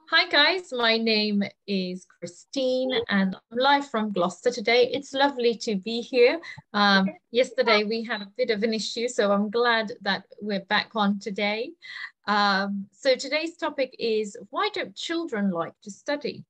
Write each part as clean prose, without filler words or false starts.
Hi guys, my name is Christine and I'm live from Gloucester today. It's lovely to be here. Yesterday we had a bit of an issue, so I'm glad that we're back on today. So today's topic is, why don't children like to study?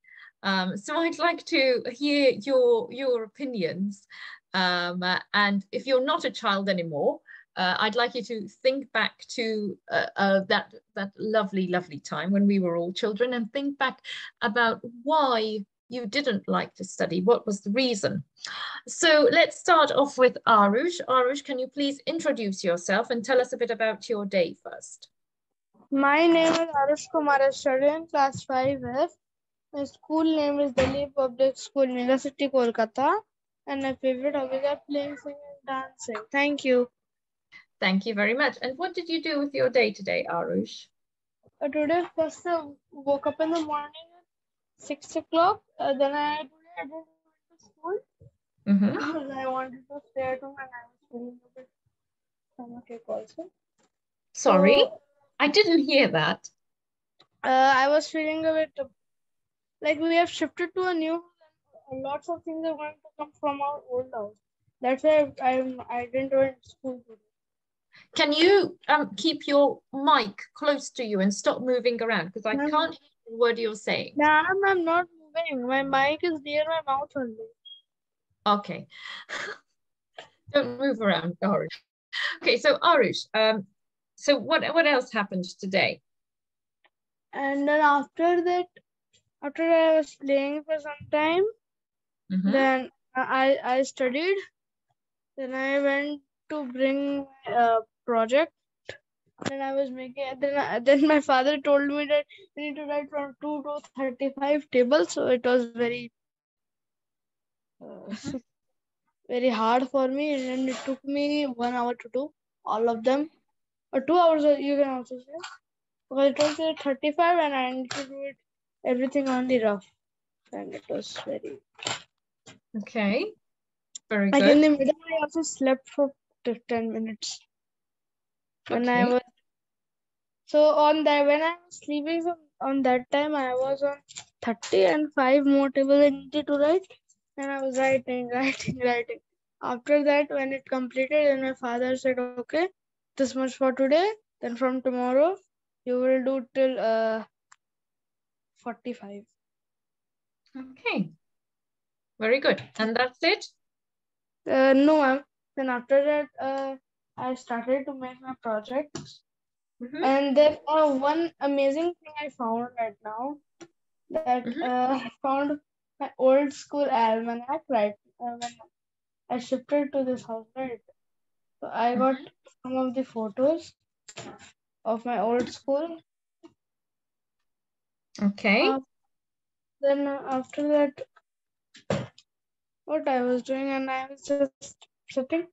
So I'd like to hear your opinions. And if you're not a child anymore, I'd like you to think back to that lovely time when we were all children, and think back about why you didn't like to study. What was the reason? So let's start off with Arush. Arush, can you please introduce yourself and tell us a bit about your day first? My name is Arush Kumar. I study in class 5F. My school name is Delhi Public School, Megacity, Kolkata. And my favorite hobbies are playing, singing, and dancing. Thank you. Thank you very much. And what did you do with your day today, Arush? Today, first I woke up in the morning at 6 o'clock. Then I didn't go to school because I wanted to stay at home and I was feeling a bit stomachache also. Sorry, So, I didn't hear that. I was feeling a bit like we have shifted to a new house and lots of things are going to come from our old house. That's why I didn't go to school today. Can you keep your mic close to you and stop moving around, because I can't hear a word you're saying. Nah, I'm not moving. My mic is near my mouth only. Okay. Don't move around, Arush. Okay, so Arush, so what else happened today? And then after that I was playing for some time. Then I studied. Then I went to bring a project. Then I was making. Then my father told me that we need to write from 2 to 35 tables. So it was very very hard for me, and it took me 1 hour to do all of them, or 2 hours you can also say, because it was 35 and I need to do it everything on the rough, and it was very Okay, very like in good. the middle I also slept for 10 minutes when I Okay. was so on that when I was sleeping. So on that time I was on 30 and 5 more tables I needed to write, and I was writing. After that, when it completed, then my father said, okay, this much for today, then from tomorrow you will do till 45. Okay, very good. And that's it? No, ma'am. Then after that, I started to make my projects. And then one amazing thing I found right now, that I found my old school almanac, right? When I shifted to this house, right? So I got some of the photos of my old school. Okay. Then after that, what I was doing, and I was just sitting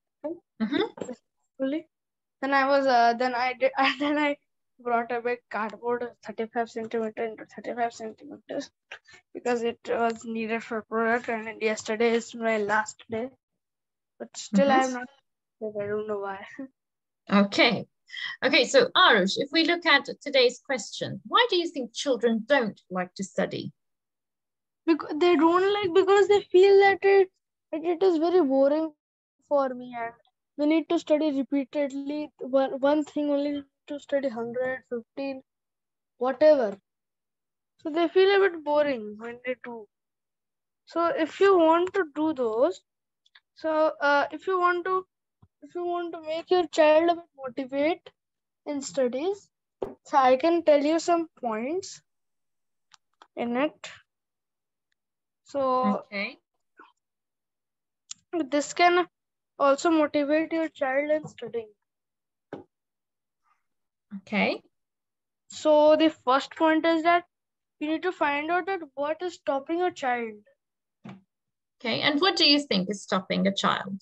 fully. Then I was then I did then I brought a big cardboard 35 centimeter into 35 centimeters because it was needed for product, and yesterday is my last day, but still I am not. I don't know why. Okay. Okay, so Arush, if we look at today's question, why do you think children don't like to study? Because they don't like, because they feel that it is very boring for me, and we need to study repeatedly one thing only, to study 100, 15, whatever. So they feel a bit boring when they do. So if you want to do those, so if you want to make your child a bit motivate in studies, so I can tell you some points in it. So this can also motivate your child in studying. Okay. So the first point is that you need to find out that what is stopping your child. Okay, and what do you think is stopping a child?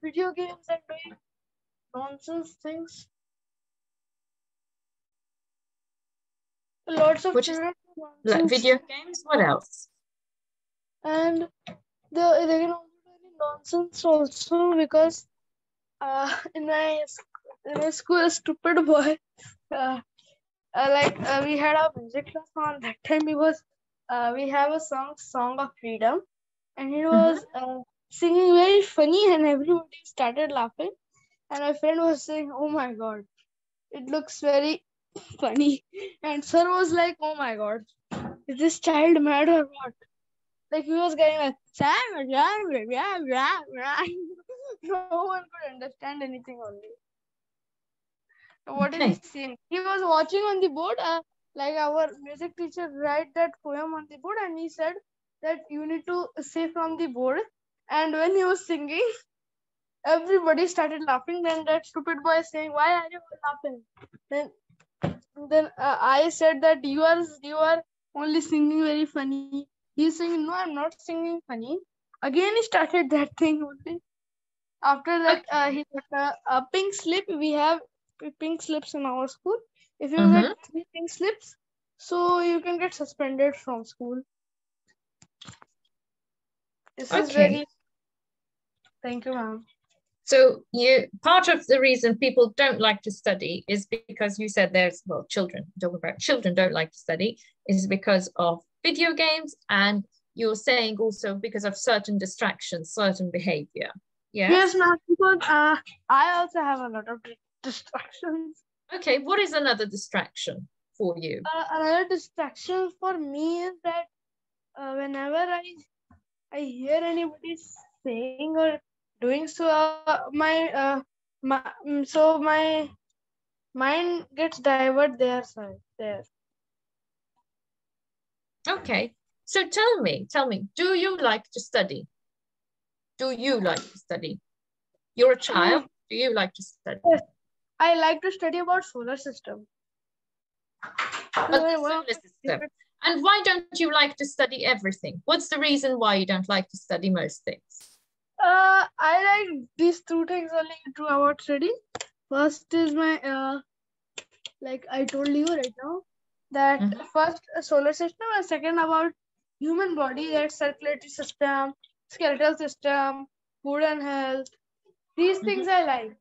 Video games and doing nonsense things. Lots of children do Like nonsense. video games? What else? And they can also do any nonsense also, because in my in my school, a stupid boy. Uh, we had a music class on that time. We have a Song of Freedom, and he Mhm. was singing very funny, and everybody started laughing. And my friend was saying, "Oh my God, it looks very funny." And sir was like, "Oh my God, is this child mad or what?" Like he was getting like, no one could understand anything only. What is he Okay. saying? He was watching on the board, like our music teacher write that poem on the board, and he said that you need to say from the board. And when he was singing, everybody started laughing. Then that stupid boy is saying, "Why are you all laughing?" Then I said that you are only singing very funny. He's saying, "No, I'm not singing funny." Again, he started that thing only. After that, Okay. he got a pink slip. We have pink slips in our school. If you get Mhm. 3 pink slips, so you can get suspended from school. This is Okay. very. Thank you, ma'am. So you part of the reason people don't like to study is because you said there's well children talking about children don't like to study is because of video games and you're saying also because of certain distractions, certain behavior. Yes, Yes. ma'am. Because I also have a lot of distractions. Okay. What is another distraction for you? Another distraction for me is that whenever I hear anybody saying or doing so, my mind gets divert their side there. Okay. So tell me, do you like to study? Do you like to study? You're a child. Mm, Do you like to study? yes, I like to study about solar system. This is But the one of solar my system. favorite. And why don't you like to study everything? What's the reason why you don't like to study most things? I like these two things only true about study. First is my like I told you right now that Mhm, first a solar system and second about human body, that circulatory system, skeletal system, food and health. These things mhm. I like.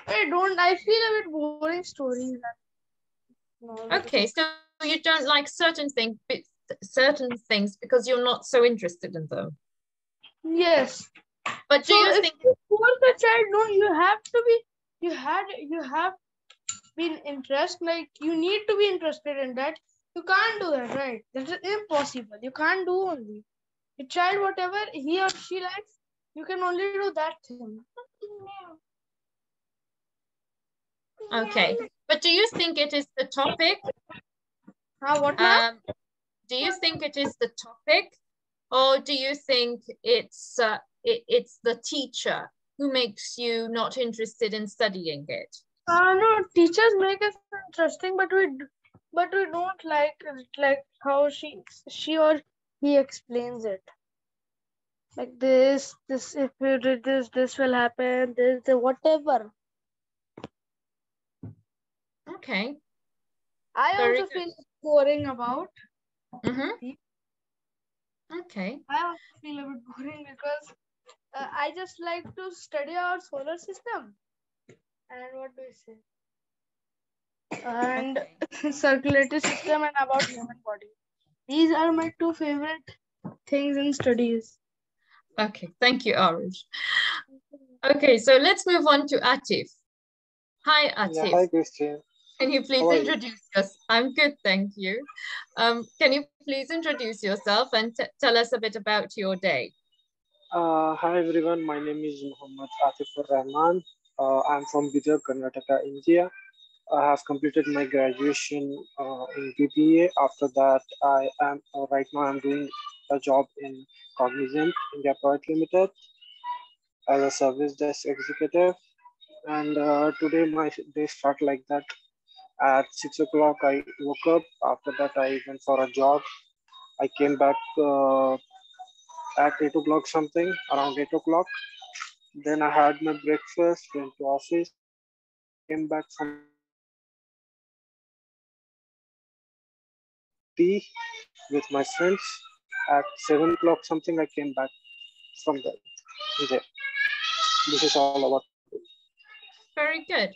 I feel a bit boring stories. No, Okay, so you don't like certain things because you're not so interested in them. yes. But do So you if think, you force a yes, child, no, you have been interest, like you need to be interested in that. You can't do that, right? That is impossible. You can't do only. A child, whatever he or she likes, you can only do that thing. okay. But do you think it is the topic? What, ma'am? Um, do you think it is the topic, or do you think it's the teacher who makes you not interested in studying it? No, teachers make it interesting, but we don't like how she or he explains it. Like this if you did this will happen. This whatever. Okay, I very also good. feel boring about. Mm-hmm. Okay. I also feel a bit boring because I just like to study our solar system and what do you say? And Okay. circulatory system and about human body. These are my two favorite things in studies. Okay. Thank you, Arish. Okay, so let's move on to Atif. Hi, Yeah, Atif. hi Christian. Can you please How are you? introduce us? I'm good, thank you. Can you please introduce yourself and tell us a bit about your day? Hi everyone, my name is Muhammad Atifur Rahman. I'm from Bidar, Karnataka, India. I have completed my graduation in BBA. After that, I am right now I'm doing a job in Cognizant India Private Limited as a service desk executive. And today my day start like that. At 6 o'clock, I woke up. After that, I went for a jog. I came back at 8 o'clock something, around 8 o'clock. Then I had my breakfast, went to office, came back from office, tea with my friends. At 7 o'clock something, I came back from there. Okay, this is all about today. Very good.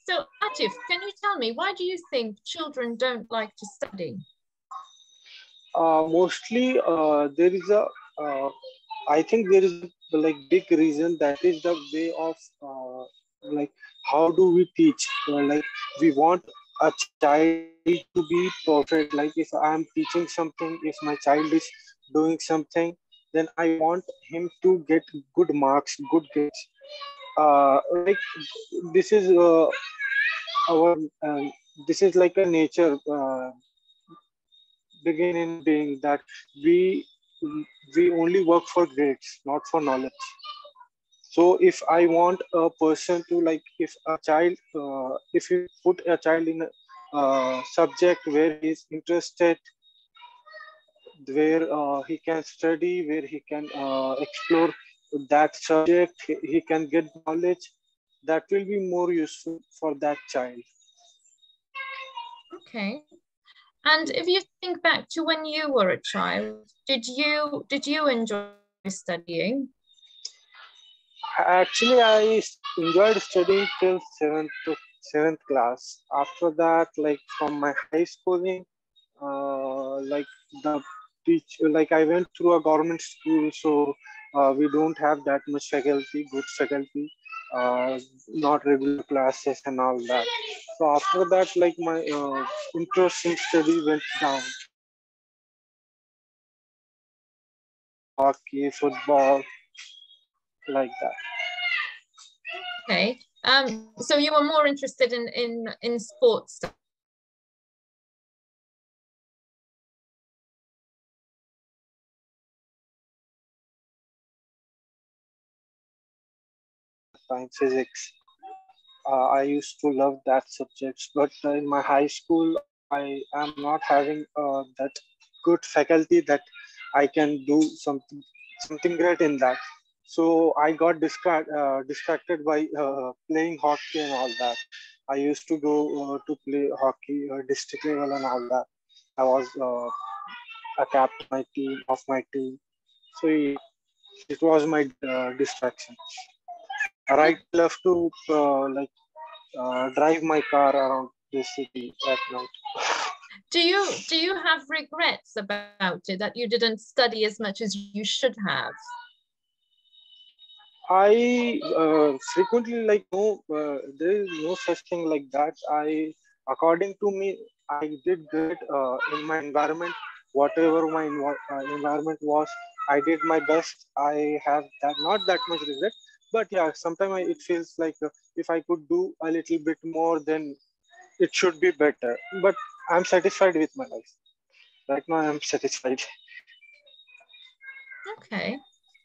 So Atif, can you tell me, why do you think children don't like to study? Mostly, there is a, uh, I think there is a like big reason, that is the way of like how do we teach? Like we want a child to be perfect. Like if I am teaching something, if my child is doing something, then I want him to get good marks, good grades. Like this is our this is like a nature begin in being, that we we only work for grades, not for knowledge. So if I want a person to, like if a child if you put a child in a subject where he is interested, where he can study, where he can explore that subject, he can get knowledge, that will be more useful for that child. Okay. And if you think back to when you were a child, did you enjoy studying? Actually, I enjoyed studying till seventh class. After that, like from my high schooling, like the like I went through a government school, so we don't have that much faculty, good faculty, not regular classes and all that. So after that, like my interest in study went down. Hockey, football, like that. Okay. So you were more interested in sports. Science, physics. I used to love that subjects, but in my high school, I am not having that good faculty that I can do something great in that. So I got distracted by playing hockey and all that. I used to go to play hockey district level and all that. I was a captain of my team. So yeah, it was my distraction. Right, I love to drive my car around the city at night. Do you have regrets about it, that you didn't study as much as you should have? I frequently like no, there is no such thing like that. According to me, I did great in my environment. Whatever my environment was, I did my best. I have that not that much regret, but yeah, sometimes it feels like if I could do a little bit more, then it should be better. But I'm satisfied with my life. Right now, I'm satisfied. Okay,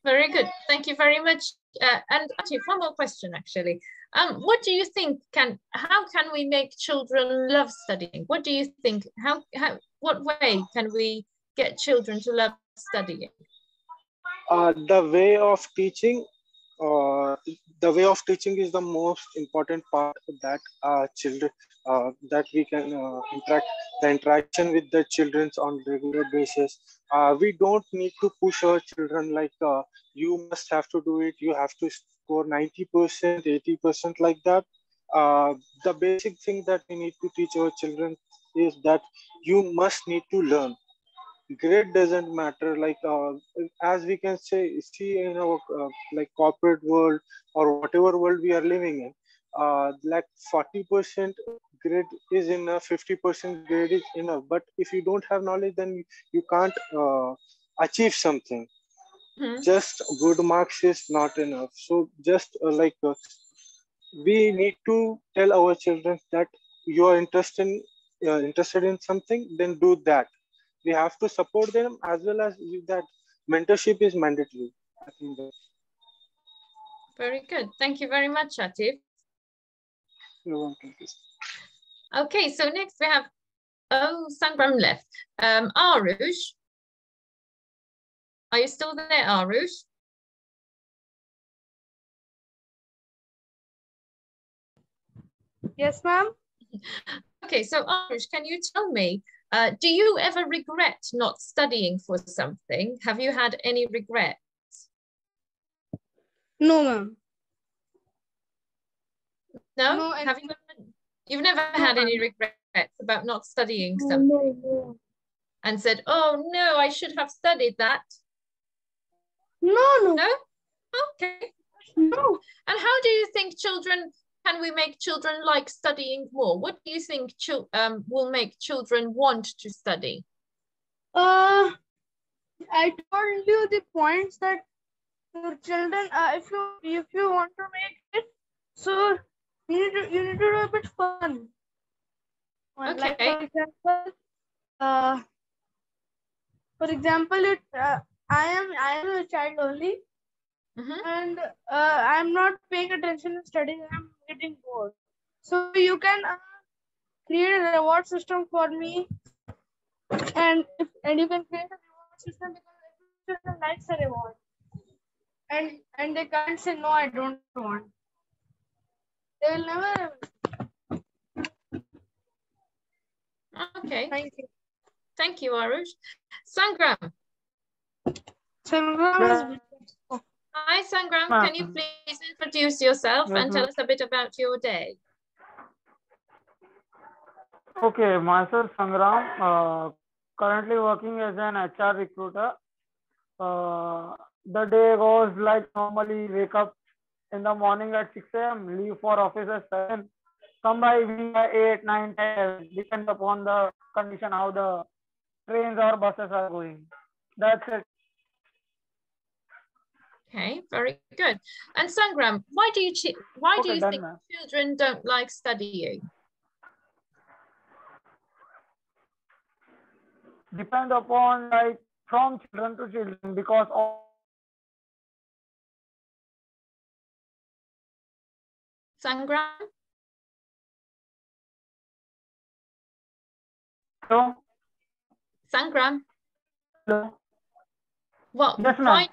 very good. Thank you very much. And actually, one more question, actually. What do you think how can we make children love studying? What do you think? What way can we get children to love studying? The way of teaching, uh, the way of teaching is the most important part, that children that we can interact, the interaction with the children on regular basis. We don't need to push our children like you must have to do it, you have to score 90%, 80%, like that. The basic thing that we need to teach our children is that you must need to learn. Grade doesn't matter, like as we can see in our like corporate world or whatever world we are living in, like 40% grade is enough, 50% grade is enough, but if you don't have knowledge, then you can't achieve something. Mhm. Just good marks is not enough. So just we need to tell our children that you are interested in something, then do that. We have to support them, as well as that mentorship is mandatory. I think that Very good. Thank you very much, Atif. you want to this. Okay, so next we have, oh, Sangram left. Arush, are you still there, Arush? Yes, ma'am. Okay, so Arush, can you tell me, do you ever regret not studying for something? Have you had any regrets? No, ma'am. No? No, Have you ever, you've never had any regrets about not studying no, something no, and said, oh no, I should have studied that? no, no, No? Okay. no. And how do you think can we make children like studying more? What do you think will make children want to study? I told you the points that your children, if you want to make it, so you need to do a bit fun. Like Okay. uh, for example, I am a child only, and I'm not paying attention in studying. I'm getting bored. So you can create a reward system for me, and you can create a reward system because every children likes a reward, and they can't say no, I don't want. They will never. Okay. Thank you. Thank you, Arush. Sangram. Sangram is. Hi, Sangram. Can you please introduce yourself and tell us a bit about your day? Okay, myself Sangram, currently working as an HR recruiter. The day goes like normally wake up in the morning at 6 a.m., leave for office at 7, come by evening by 8, 9, 10, depends upon the condition how the trains or buses are going. That's it. Okay, very good. And Sangram, why do you think children don't like studying? Depend upon like from children to children because Sangram? Hello? Sangram? Hello? What? Yes, ma'am.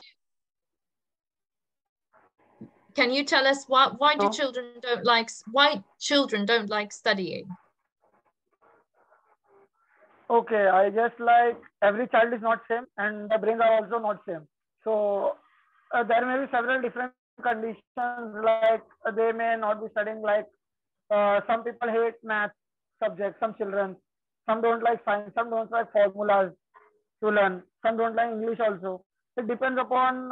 Can you tell us why children don't like studying? Okay, I guess like every child is not same and the brains are also not same. So there may be several different conditions like they may not be studying like some people hate math subjects, some children, some don't like science, some don't like formulas to learn, some don't like English also. It depends upon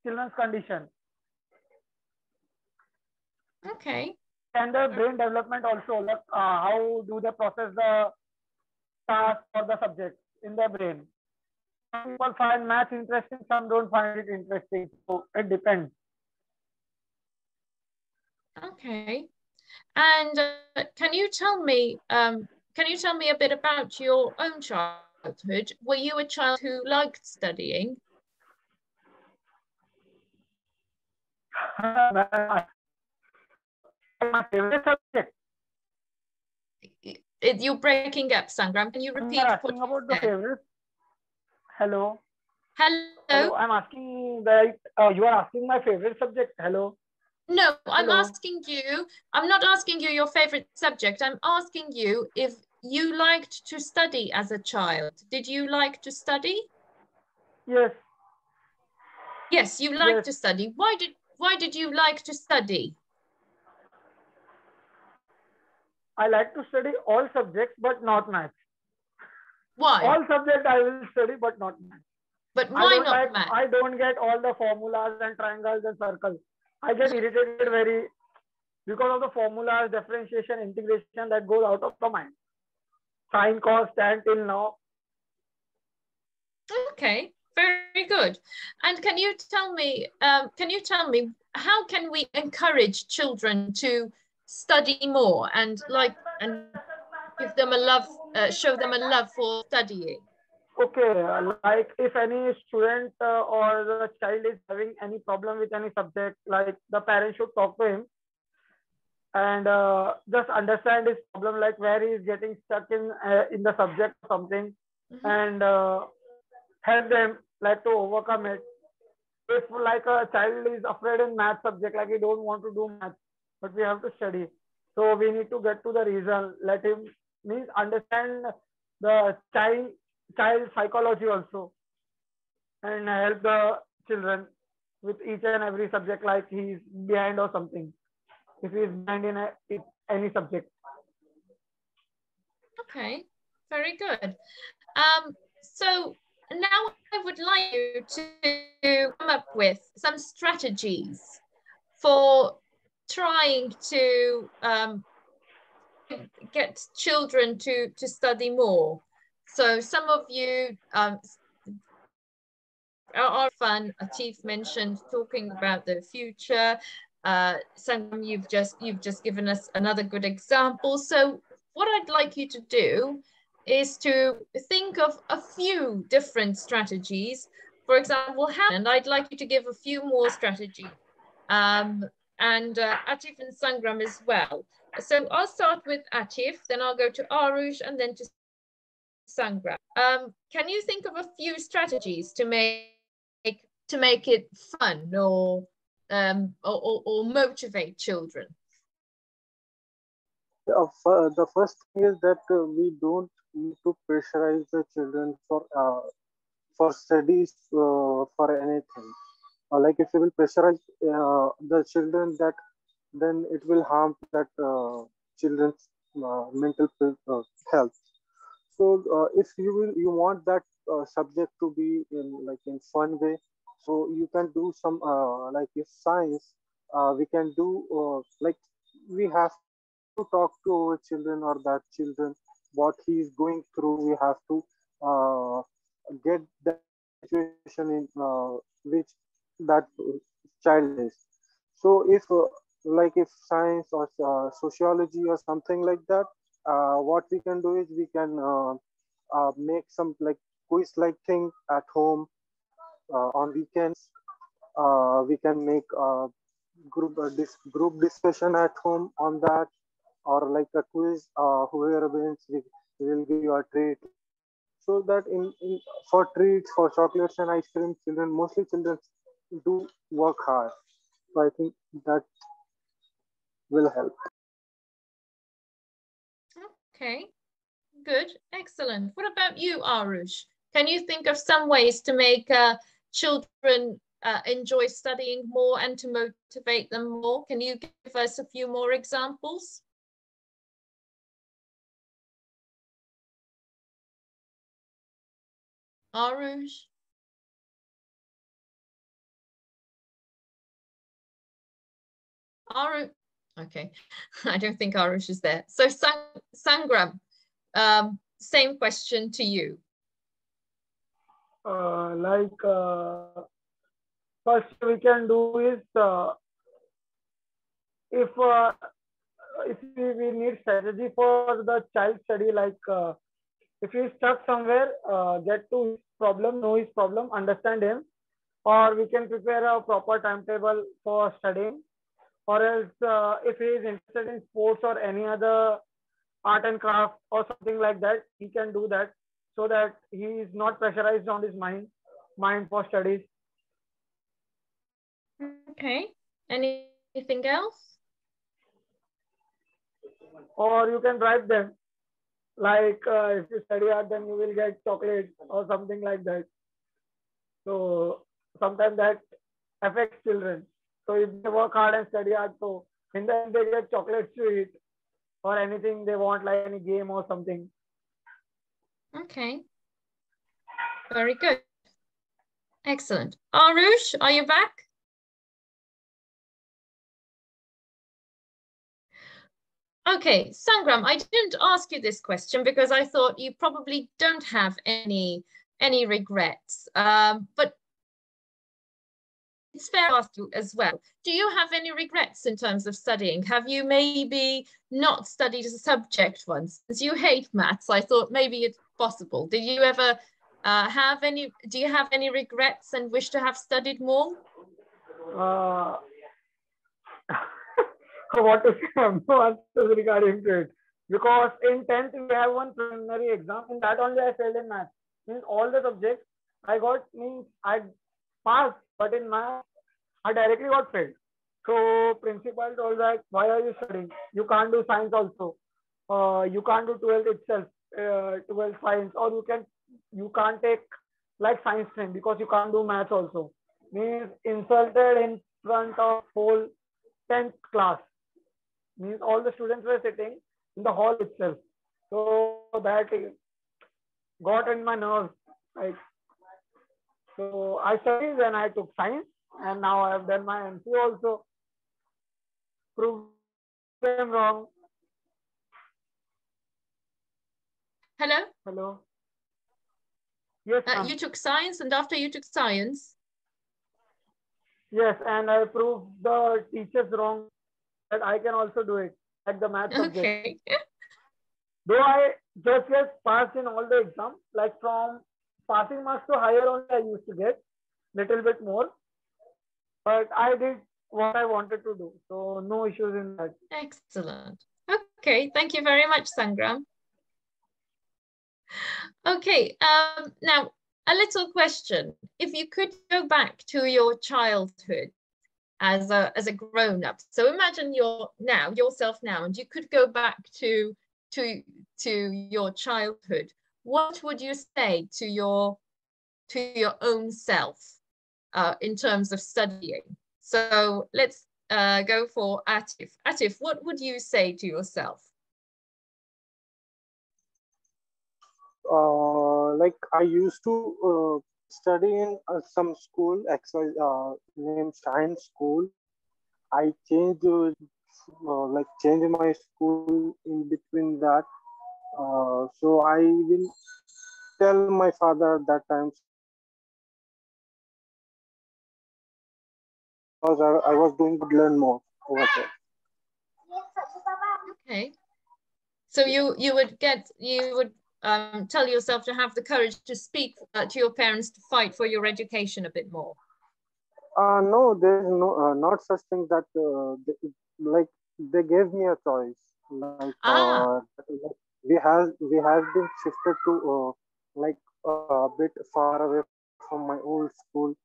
children's condition. Okay. And the brain development also, like how do they process the task or the subject in their brain. Some people find math interesting, some don't find it interesting. So it depends. Okay. And can you tell me a bit about your own childhood? Were you a child who liked studying? My favorite subject. You're breaking up, Sangram. Can you repeat You're what asking you about the said? favorite. Hello. Hello. I'm asking that you are asking my favorite subject. Hello. No, I'm Hello. asking you. I'm not asking you your favorite subject. I'm asking you if you liked to study as a child. Did you like to study? Yes. Yes, you liked to study. Why did you like to study? I like to study all subjects, but not maths. Why? All subjects I will study, but not maths. But why not maths? I don't get all the formulas and triangles and circles. I get irritated very because of the formulas, differentiation, integration that goes out of the mind. Sine, cos, tan till now. Okay, very good. And can you tell me how can we encourage children to study more and give them a love, show them a love for studying? Okay, like if any student or the child is having any problem with any subject, like the parent should talk to him and just understand his problem, like where he is getting stuck in the subject or something, and help them like to overcome it. If like a child is afraid in math subject, like he don't want to do math, but we have to study, so we need to get to the reason. Let him means understand the child psychology also, and help the children with each and every subject like he's behind or something. if he is behind in any subject. Okay, very good. So now I would like you to come up with some strategies for trying to get children to study more. So some of you are fun. Atif mentioned talking about the future. Sangram, you've just given us another good example. So what I'd like you to do is to think of a few different strategies. For example, and I'd like you to give a few more strategies. And Atif and Sangram as well. So I'll start with Atif, then I'll go to Arush, and then to Sangram. Can you think of a few strategies to make it fun or motivate children? The first thing is that we don't need to pressurize the children for studies for anything. Like if you will pressurize the children, that then it will harm to that children's mental health. So if you want that subject to be in fun way, so you can do some like if science, we can do like we have to talk to our children or that children what he is going through. We have to uh, get that situation in which that child is. So if like if science or sociology or something like that, what we can do is we can make some like quiz like thing at home on weekends. We can make group discussion at home on that, or like a quiz. Whoever wins, we will give you a treat. So that in for treats, for chocolates and ice cream, children do work hard. So I think that will help. Okay, good, excellent. What about you, Arush? Can you think of some ways to make children enjoy studying more and to motivate them more? Can you give us a few more examples? Arush? Arush? Okay, I don't think Arush is there. So Sangram, same question to you. First we can do is if we need strategy for the child study, like if he's stuck somewhere, get to his problem, know his problem, understand him, or we can prepare a proper timetable for studying, or else if he is interested in sports or any other art and craft or something like that, he can do that so that he is not pressurized on his mind for studies. Okay, anything else? Or you can bribe them, like if you study art, then you will get chocolate or something like that. So sometimes that affects children. So if they work hard and study hard, so in the end they get chocolates to eat or anything they want, like any game or something. Okay, very good. Excellent. Arush, are you back? Okay, Sangram, I didn't ask you this question because I thought you probably don't have any regrets. But it's fair to ask you as well. Do you have any regrets in terms of studying? Have you maybe not studied a subject once? Since you hate maths, I thought maybe it's possible. Did you ever do you have any regrets and wish to have studied more? Uh, what to say? I have no answers regarding to it. Because in 10th we have one preliminary exam. In that only I failed in math. Means all the subjects I passed, but in math I directly got failed. So principal told that why are you studying? You can't do science also. You can't do 12th itself, 12th science, or you can't take like science stream because you can't do maths also. Means insulted in front of whole 10th class. Means all the students were sitting in the hall itself. So that got in my nerves. Like, so I studied and I took science, and now I have done my MC also. Proved them wrong. Hello? Hello. Yes, ma'am. You took science, and after you took science? Yes, and I proved the teachers wrong that I can also do it at the math subject. Okay. Though I just passed in all the exams, like from passing marks to higher only I used to get little bit more, but I did what I wanted to do, so no issues in that. Excellent. Okay, thank you very much, Sangram. Okay, now a little question. If you could go back to your childhood as a grown-up, so imagine yourself now, and you could go back to your childhood, what would you say to your own self in terms of studying? So let's go for Atif. Atif, what would you say to yourself? Like I used to study in some school, named Science School. I changed, changed my school in between that. So I will tell my father at that time. So I will because I was doing good, learn more over there. Okay. So you would tell yourself to have the courage to speak to your parents to fight for your education a bit more. No, there is no not such thing that like they gave me a choice. We have been shifted to a bit far away from my old school.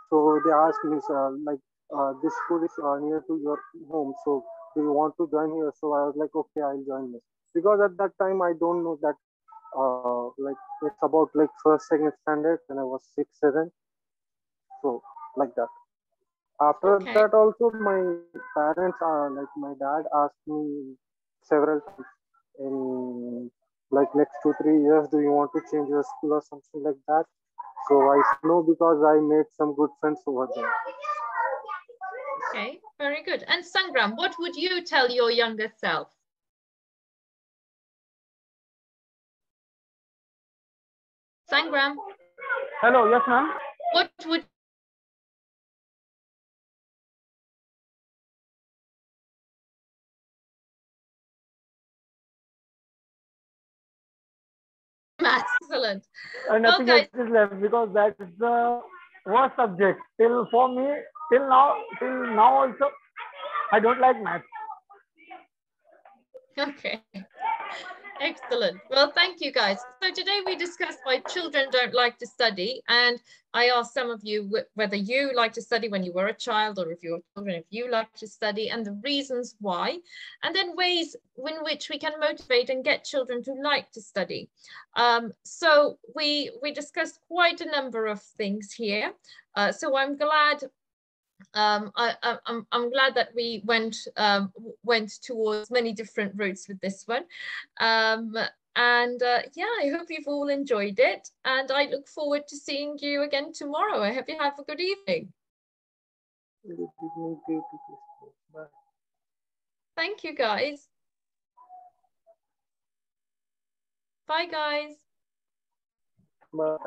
So they asked me this school is near to your home. So do you want to join here? So I was like, okay, I'll join this because at that time I don't know that it's about like first second standard when I was 6 7. So like that. After Okay. that also my parents my dad asked me several times in like next 2 3 years, do you want to change your school or something like that? So I said no because I made some good friends over there. Okay, very good. And Sangram, what would you tell your younger self? Sangram. Hello, yes, ma'am. What would excellent. Nothing Okay. else is left because that is the worst subject. Till for me, till now also, I don't like math. Okay. Excellent. Well, thank you guys. So today we discussed why children don't like to study. And I asked some of you whether you like to study when you were a child or if you're children, if you like to study and the reasons why, and then ways in which we can motivate and get children to like to study. So we discussed quite a number of things here. So I'm glad I'm glad that we went towards many different routes with this one. Yeah, I hope you've all enjoyed it. And I look forward to seeing you again tomorrow. I hope you have a good evening. Bye. Thank you, guys. Bye, guys. Bye.